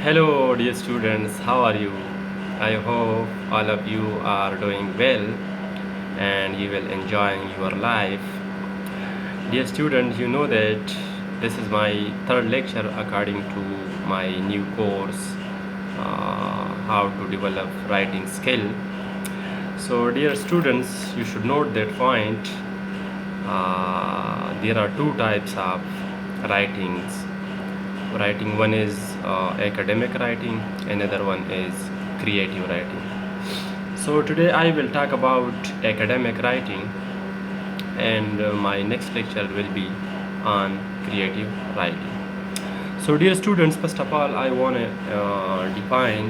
Hello, dear students, how are you? I hope all of you are doing well and you will enjoy your life. Dear students, you know that this is my third lecture according to my new course, How to Develop Writing Skill. So, dear students, you should note that point. There are two types of writings. Writing one is academic writing, another one is creative writing. So today I will talk about academic writing, and my next lecture will be on creative writing. So dear students, first of all I want to define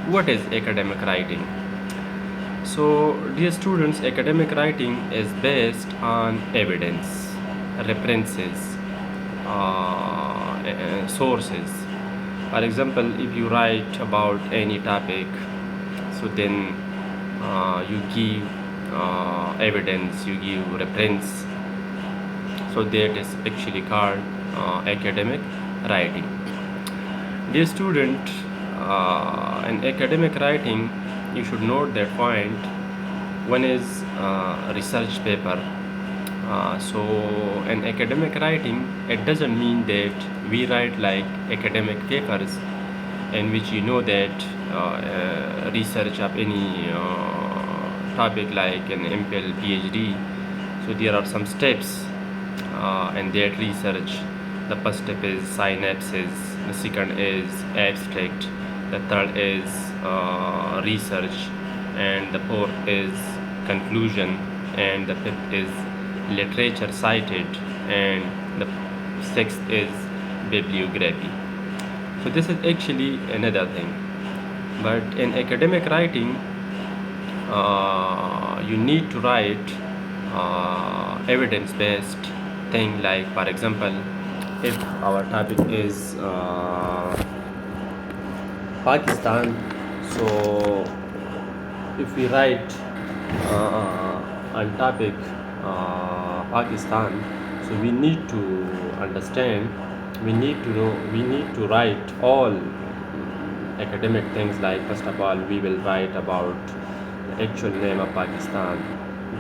what is academic writing. So dear students, academic writing is based on evidence, references, sources. For example, if you write about any topic, so then you give evidence, you give reference. So that is actually called academic writing. Dear student, in academic writing, you should note that point. One is research paper. So in academic writing, it doesn't mean that we write like academic papers in which you know that research of any topic like an MPhil, PhD. So there are some steps in that research. The first step is synopsis, the second is abstract, the third is research, and the fourth is conclusion, and the fifth is literature cited, and the sixth is bibliography. So this is actually another thing. But in academic writing, you need to write evidence-based thing, like for example, if our topic is Pakistan, so if we write on topic Pakistan, so we need to understand, we need to know, we need to write all academic things. Like first of all, we will write about the actual name of Pakistan,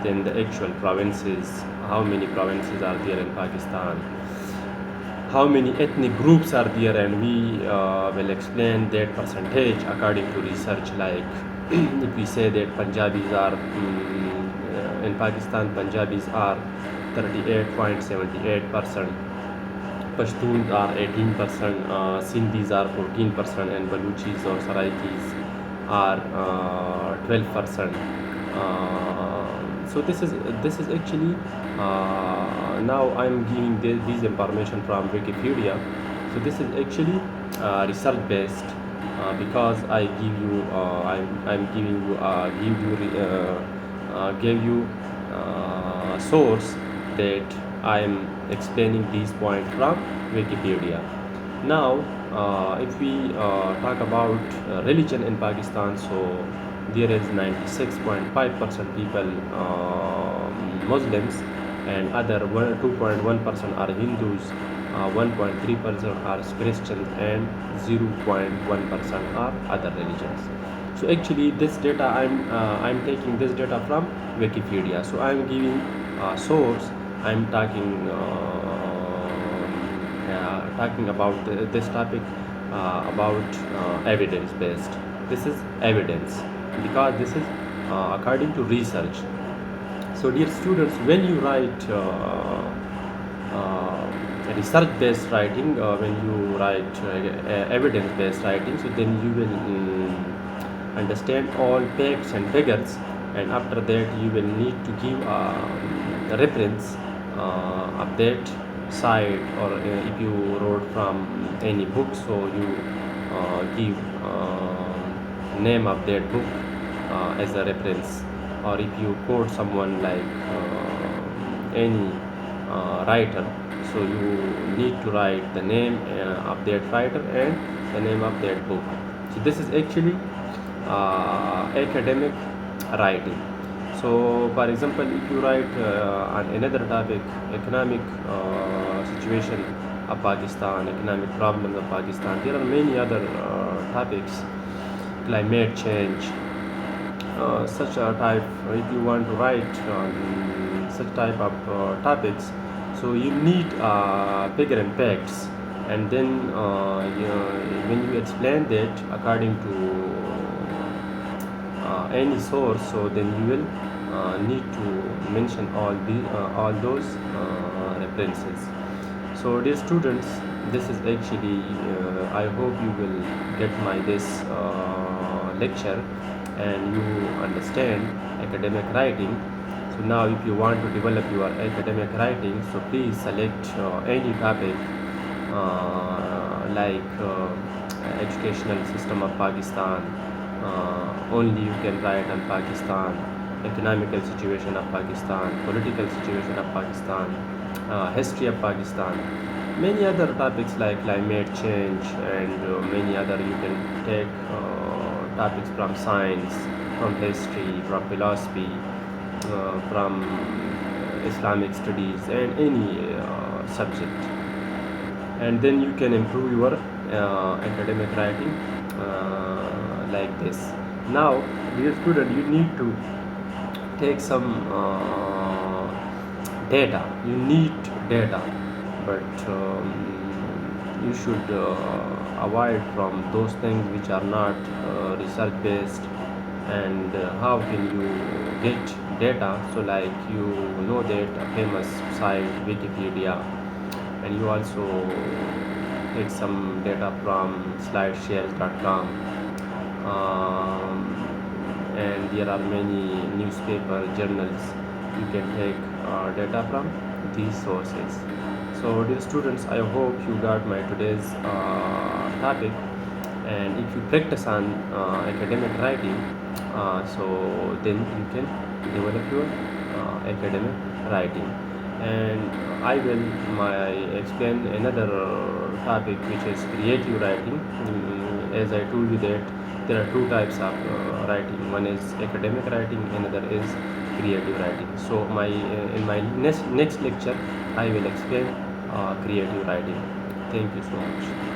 then the actual provinces, how many provinces are there in Pakistan, how many ethnic groups are there, and we will explain that percentage according to research. Like if we say that Punjabis are in Pakistan, Punjabis are 38.78%, Pashtuns are 18%, Sindhis are 14%, and Baluchis or Saraikis are 12%. So this is actually now I'm giving these information from Wikipedia. So this is actually research based, because I give you I'm giving you give you source that I am explaining these points from Wikipedia. Now, if we talk about religion in Pakistan, so there is 96.5% people Muslims, and other 2.1% are Hindus, 1.3% are Christians, and 0.1% are other religions. So actually, this data I'm taking this data from Wikipedia. So I'm giving source. I'm talking about this topic about evidence based. This is evidence because this is according to research. So dear students, when you write research based writing, when you write evidence based writing, so then you will understand all facts and figures, and after that you will need to give a reference of that site, or if you wrote from any book, so you give name of that book as a reference, or if you quote someone like any writer, so you need to write the name of that writer and the name of that book. So this is actually academic writing. So for example, if you write on another topic, economic situation, of Pakistan, economic problems of Pakistan. There are many other topics, climate change, such a type. If you want to write on such type of topics, so you need bigger impacts, and then when you explain that according to any source, so then you will need to mention all those references. So dear students, this is actually I hope you will get my this lecture and you understand academic writing. So now if you want to develop your academic writing, so please select any topic like educational system of Pakistan. Only you can write on Pakistan, economical situation of Pakistan, political situation of Pakistan, history of Pakistan, many other topics like climate change, and many other. You can take topics from science, from history, from philosophy, from Islamic studies, and any subject, and then you can improve your academic writing like this. Now, dear student, you need to take some data. You need data, but you should avoid from those things which are not research based. And how can you get data? So like you know that a famous site Wikipedia, and you also get some data from slideshares.com, and there are many newspaper journals. You can take data from these sources. So dear students, I hope you got my today's topic, and if you practice on academic writing, so then you can develop your academic writing. And I will explain another topic, which is creative writing. As I told you that there are two types of writing. One is academic writing, another is creative writing. So in my next lecture I will explain creative writing. Thank you so much.